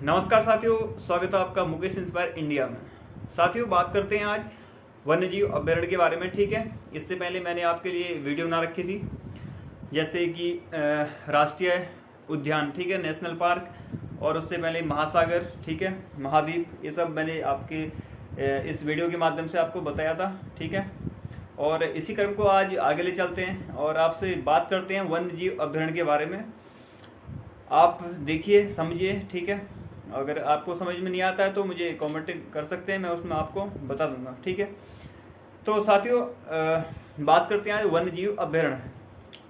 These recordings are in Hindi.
नमस्कार साथियों, स्वागत है आपका मुकेश इंस्पायर इंडिया में। साथियों, बात करते हैं आज वन्यजीव अभ्यारण्य के बारे में। ठीक है, इससे पहले मैंने आपके लिए वीडियो बना रखी थी, जैसे कि राष्ट्रीय उद्यान, ठीक है, नेशनल पार्क, और उससे पहले महासागर, ठीक है, महाद्वीप, ये सब मैंने आपके इस वीडियो के माध्यम से आपको बताया था। ठीक है, और इसी क्रम को आज आगे ले चलते हैं और आपसे बात करते हैं वन्यजीव अभ्यारण्य के बारे में। आप देखिए, समझिए, ठीक है। अगर आपको समझ में नहीं आता है तो मुझे कमेंट कर सकते हैं, मैं उसमें आपको बता दूंगा। ठीक है, तो साथियों बात करते हैं आज वन्यजीव अभ्यारण्य।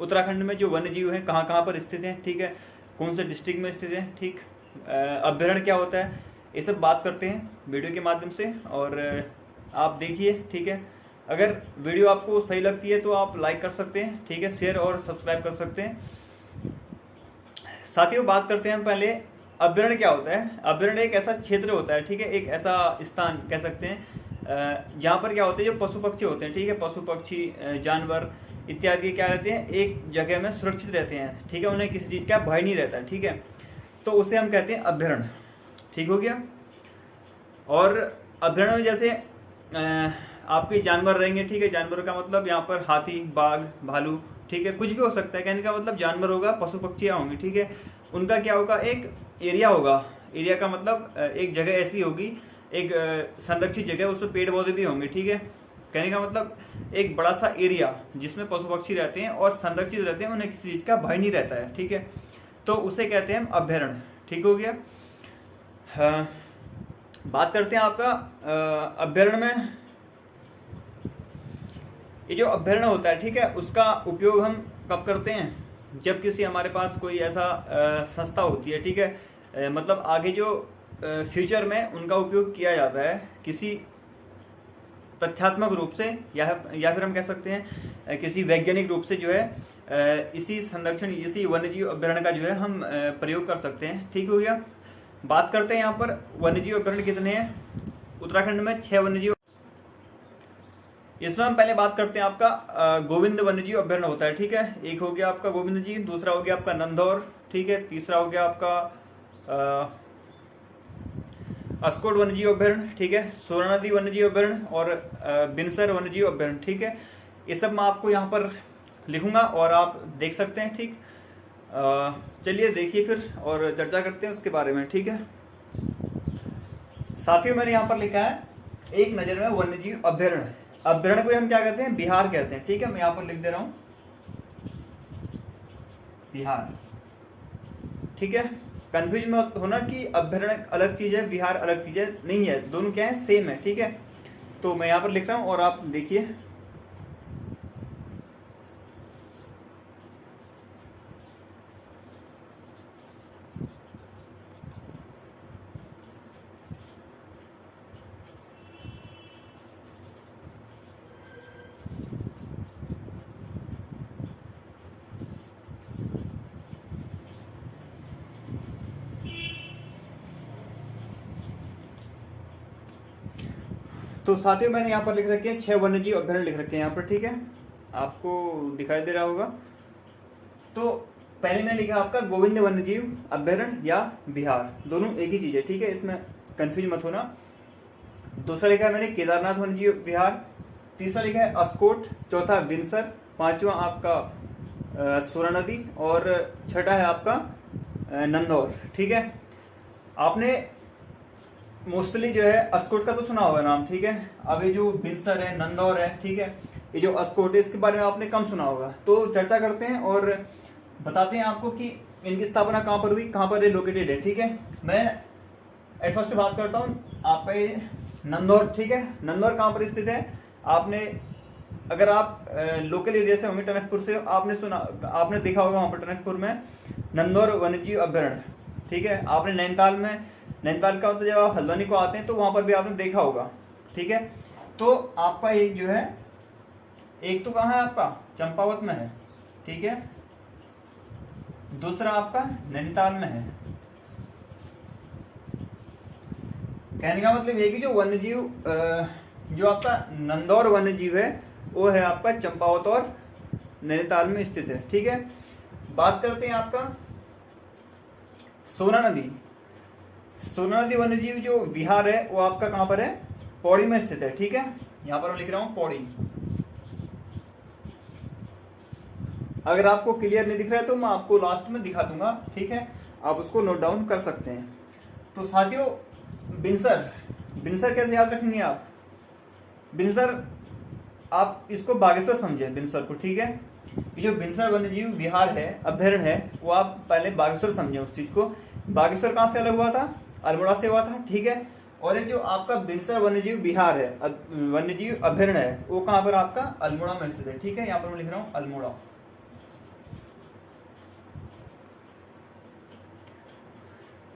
उत्तराखंड में जो वन्यजीव हैं कहाँ कहाँ पर स्थित हैं, ठीक है, कौन से डिस्ट्रिक्ट में स्थित हैं, ठीक, अभ्यारण्य क्या होता है, ये सब बात करते हैं वीडियो के माध्यम से। और आप देखिए, ठीक है। अगर वीडियो आपको सही लगती है तो आप लाइक कर सकते हैं, ठीक है, शेयर और सब्सक्राइब कर सकते हैं। साथियों, बात करते हैं पहले अभ्यारण्य क्या होता है। अभ्यारण्य एक ऐसा क्षेत्र होता है, ठीक है, एक ऐसा स्थान कह सकते हैं जहाँ पर क्या होते हैं, जो पशु पक्षी होते हैं, ठीक है, पशु पक्षी जानवर इत्यादि क्या रहते हैं, एक जगह में सुरक्षित रहते हैं, ठीक है, उन्हें किसी चीज़ का भय नहीं रहता है, ठीक है, तो उसे हम कहते हैं अभ्यारण्य। ठीक हो गया। और अभ्यारण्य में जैसे आपके जानवर रहेंगे, ठीक है, जानवर का मतलब यहाँ पर हाथी, बाघ, भालू, ठीक है, कुछ भी हो सकता है, कहने का मतलब जानवर होगा, पशु पक्षियाँ होंगी, ठीक है, उनका क्या होगा, एक एरिया होगा। एरिया का मतलब एक जगह ऐसी होगी, एक संरक्षित जगह, उसमें पेड़ पौधे भी होंगे, ठीक है, कहने का मतलब एक बड़ा सा एरिया जिसमें पशु पक्षी रहते हैं और संरक्षित रहते हैं, उन्हें किसी चीज़ का भय नहीं रहता है, ठीक है, तो उसे कहते हैं हम अभ्यारण्य। ठीक हो गया। हाँ, बात करते हैं आपका अभ्यारण्य में। ये जो अभ्यारण्य होता है, ठीक है, उसका उपयोग हम कब करते हैं, जब किसी हमारे पास कोई ऐसा संस्था होती है, ठीक है, मतलब आगे जो फ्यूचर में उनका उपयोग किया जाता है किसी तथ्यात्मक रूप से, या फिर हम कह सकते हैं किसी वैज्ञानिक रूप से, जो है इसी संरक्षण, इसी वन्यजीव अभ्यारण्य का जो है हम प्रयोग कर सकते हैं। ठीक हो गया। बात करते हैं यहाँ पर वन्यजीव अभ्यारण्य कितने हैं। उत्तराखंड में 6 वन्यजीव। इसमें हम पहले बात करते हैं आपका गोविंद वन्यजीव अभ्यारण्य होता है, ठीक है, एक हो गया आपका गोविंद जी, दूसरा हो गया आपका नंदौर, ठीक है, तीसरा हो गया आपका अस्कोट वन्यजीव अभ्यारण्य, ठीक है, सोना नदी वन्यजीव अभ्यारण्य और बिनसर वन्यजीव अभ्यारण्य, ठीक है। ये सब मैं आपको यहाँ पर लिखूंगा और आप देख सकते हैं। ठीक, चलिए देखिए फिर और चर्चा करते हैं उसके बारे में। ठीक है साथियों, मैंने यहाँ पर लिखा है एक नजर में वन्यजीव अभ्यारण्य। अभ्यारण्य को हम क्या कहते हैं, बिहार कहते हैं, ठीक है, मैं यहाँ पर लिख दे रहा हूँ बिहार। ठीक है, कंफ्यूज मत होना कि अभ्यारण्य अलग चीज है, बिहार अलग चीज है, नहीं है, दोनों क्या है, सेम है। ठीक है, तो मैं यहाँ पर लिख रहा हूँ और आप देखिए। तो साथियों, मैंने यहाँ पर लिख रखे हैं 6 वन्यजीव अभ्यारण्य लिख रखे हैं यहाँ पर, ठीक है, आपको दिखाई दे रहा होगा। तो पहले मैंने लिखा आपका गोविंद वन्यजीव अभ्यारण्य या बिहार, दोनों एक ही चीज है, ठीक है, इसमें कंफ्यूज मत होना। दूसरा लिखा है मैंने केदारनाथ वन्यजीव बिहार, तीसरा लिखा है अस्कोट, चौथा बिनसर, पांचवा आपका सोना नदी और छठा है आपका नंदौर। ठीक है, आपने मोस्टली जो है अस्कोट का तो सुना होगा नाम, ठीक है, अब ये जो बिनसर है, नंदौर है, ठीक है, ये जो अस्कोट है, इसके बारे में आपने कम सुना होगा। तो चर्चा करते हैं और बताते हैं आपको कि इनकी स्थापना कहाँ पर हुई, कहाँ पर ये लोकेटेड है। ठीक है, मैं एट फर्स्ट बात करता हूँ आपका ये नंदौर, ठीक है, नंदौर कहाँ पर स्थित है। आपने, अगर आप लोकल एरिया से होंगे, टनकपुर से, आपने सुना, आपने देखा होगा वहां पर टनकपुर में नंदौर वन्यजीव अभ्यारण्य, ठीक है, आपने नैनीताल में, नैनीताल का मतलब जब आप हल्द्वानी को आते हैं तो वहां पर भी आपने देखा होगा। ठीक है, तो आपका एक जो है, एक तो कहाँ है आपका चंपावत में है, ठीक है, दूसरा आपका नैनीताल में है। कहने का मतलब ये कि जो वन्यजीव, जो आपका नंदौर वन्यजीव है वो है आपका चंपावत और नैनीताल में स्थित है। ठीक है, बात करते हैं आपका सोना नदी। सोना नदी वन्यजीव जो विहार है वो आपका कहां पर है, पौड़ी में स्थित है। ठीक है, यहां पर मैं लिख रहा हूं पौड़ी। अगर आपको क्लियर नहीं दिख रहा है तो मैं आपको लास्ट में दिखा दूंगा। ठीक है, आप उसको नोट डाउन कर सकते हैं। तो साथियों, बिनसर, बिनसर कैसे याद रखेंगे आप? बिनसर, आप इसको बागेश्वर समझे बिनसर को। ठीक है, ये जो बिनसर वन्यजीव विहार है, अभ्यारण्य है, वो आप पहले बागेश्वर समझे उस चीज को। बागेश्वर कहां से अलग हुआ था? अल्मोड़ा से हुआ था। ठीक है, और ये जो आपका बिनसर वन्यजीव विहार है, वन्यजीव अभ्यारण्य है, वो कहां पर आपका अल्मोड़ा में स्थित है। ठीक है, यहाँ पर मैं लिख रहा हूं अल्मोड़ा।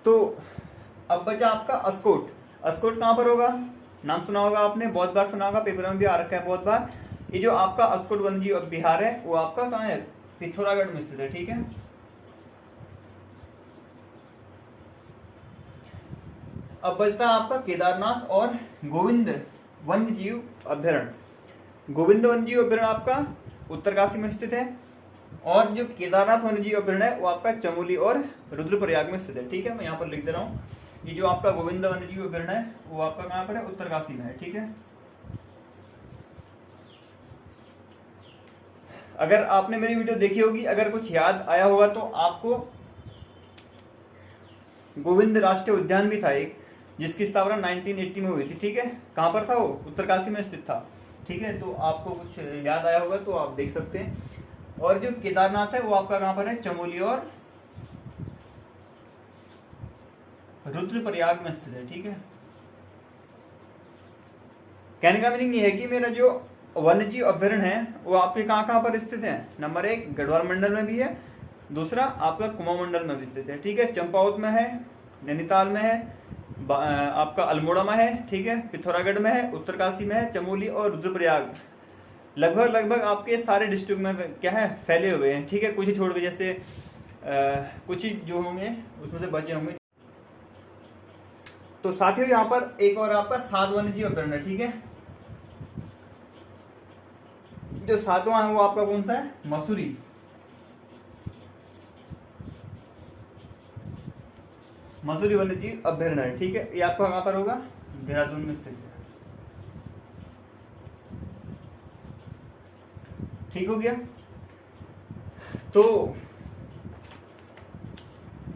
तो अब बचा आपका अस्कोट। अस्कोट कहां पर होगा? नाम सुना होगा आपने, बहुत बार सुना होगा, पेपर में भी आ रखा है बहुत बार। ये जो आपका अस्कोट वन्यजीव विहार है वो आपका कहां है? पिथौरागढ़ में स्थित है। ठीक है, अब बचता है आपका केदारनाथ और गोविंद वन्यजीव अभ्यारण्य। गोविंद वन्यजीव अभ्यारण्य आपका उत्तरकाशी में स्थित है, और जो केदारनाथ वन्यजीव अभ्यारण्य है वो आपका चमोली और रुद्रप्रयाग में स्थित है। ठीक है, मैं यहाँ पर लिख दे रहा हूँ, ये जो आपका गोविंद वन्यजीव अभ्यारण्य है वो आपका कहाँ पर है? उत्तरकाशी में है। ठीक है, अगर आपने मेरी वीडियो देखी होगी, अगर कुछ याद आया होगा तो आपको गोविंद राष्ट्रीय उद्यान भी था एक, जिसकी स्थापना 1980 में हुई थी। ठीक है, कहां पर था वो? उत्तरकाशी में स्थित था। ठीक है, तो आपको कुछ याद आया होगा तो आप देख सकते हैं। और जो केदारनाथ है वो आपका कहां पर है? चमोली और रुद्रप्रयाग में स्थित है। ठीक है, कहने का मीनिंग ये है कि मेरा जो वन्यजीव अभ्यारण्य है वो आपके कहां पर स्थित है? नंबर 1 गढ़वाल मंडल में भी है, दूसरा आपका कुमाऊं मंडल में भी स्थित है। ठीक है, चंपावत में है, नैनीताल में है, आपका अल्मोड़ा में है। ठीक है, पिथौरागढ़ में है, उत्तरकाशी में है, चमोली और रुद्रप्रयाग लगभग आपके सारे डिस्ट्रिक्ट में क्या है? फैले हुए हैं। ठीक है, कुछ ही छोड़ के, जैसे कुछ ही जो होंगे उसमें से बचे होंगे। तो साथियों, यहाँ पर एक और आपका 7 वन्यजीव अभ्यारण्य। ठीक है, जो 7वां है वो आपका कौन सा है? मसूरी। मसूरी वन्यजीव अभ्यारण्य है। ठीक है, ये आपका कहां पर होगा? देहरादून में स्थित है। ठीक हो गया। तो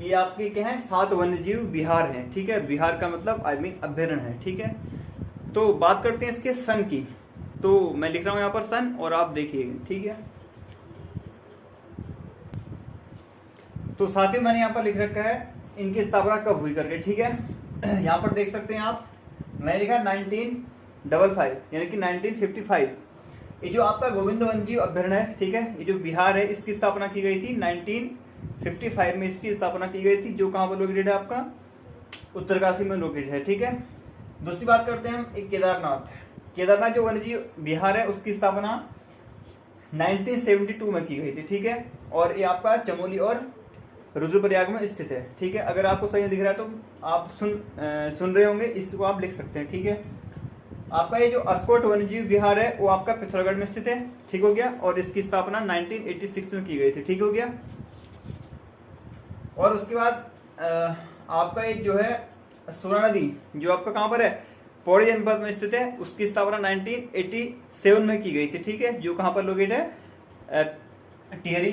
ये आपके क्या है? 7 वन्यजीव विहार हैं। ठीक है, विहार का मतलब अभ्यारण्य है। ठीक है, तो बात करते हैं इसके सन की। तो मैं लिख रहा हूं यहाँ पर सन, और आप देखिएगा। ठीक है, तो साथियों मैंने यहाँ पर लिख रखा है इनकी स्थापना कब हुई करके। ठीक है, यहाँ पर देख सकते हैं आप, मैंने लिखा 1955 यानी कि 1955। ये जो आपका गोविंद वन्यजीव अभ्यारण्य है, ठीक है, ये जो बिहार है, इसकी स्थापना की गई थी 1955 में। इसकी स्थापना की गई थी, जो कहाँ पर लोकेटेड है? आपका उत्तरकाशी में लोकेटेड है। ठीक है, दूसरी बात करते हैं हम एक केदारनाथ। केदारनाथ जो वन्यजीव विहार है उसकी स्थापना 1972 में की गई थी। ठीक है, और ये आपका चमोली और रुद्रप्रयाग में स्थित है। ठीक है, अगर आपको सही दिख रहा है तो आप सुन रहे होंगे, इसको आप लिख सकते हैं। ठीक है, आपका ये जो अस्कोट वन्यजीव विहार है वो आपका पिथौरागढ़ में स्थित है। ठीक हो गया, और इसकी स्थापना 1986 में की गई थी। ठीक हो गया, और उसके बाद आपका ये जो है सोना नदी, जो आपका कहां पर है? पौड़ी जनपद में स्थित है, उसकी स्थापना 1987 में की गई थी। ठीक है, जो कहां पर लोकेट है? टिहरी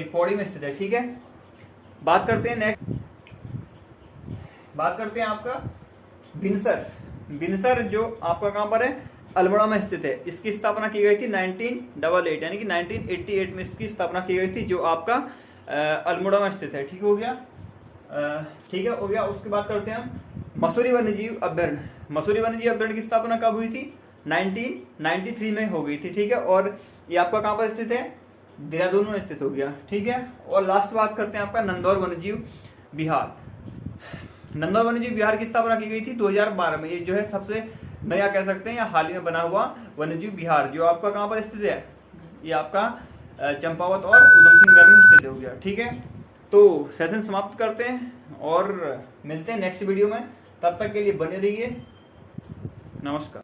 पौड़ी में स्थित है। ठीक है, बात करते हैं नेक्स्ट, बात करते हैं आपका बिनसर। बिनसर जो आपका कहां पर है? अल्मोड़ा में स्थित है। इसकी स्थापना की गई थी 1988 यानी कि 1988 में इसकी स्थापना की गई थी, जो आपका अल्मोड़ा में स्थित है। ठीक हो गया, ठीक है, हो गया। उसके बाद करते हैं हम मसूरी वन्यजीव अभ्यारण्य। मसूरी वन्यजीव अभ्यारण्य की स्थापना कब हुई थी? 1993 में हो गई थी। ठीक है, और ये आपका कहां पर स्थित है? देहरादून में स्थित हो गया। ठीक है, और लास्ट बात करते हैं आपका नंदौर वन्यजीव विहार। नंदौर वन्यजीव विहार की स्थापना की गई थी 2012 में। ये जो है सबसे नया कह सकते हैं या हाल ही में बना हुआ वन्यजीव विहार, जो आपका कहां पर स्थित है? ये आपका चंपावत और उधम सिंह नगर में स्थित हो गया। ठीक है, तो सेशन समाप्त करते हैं और मिलते हैं नेक्स्ट वीडियो में। तब तक के लिए बने रहिए। नमस्कार।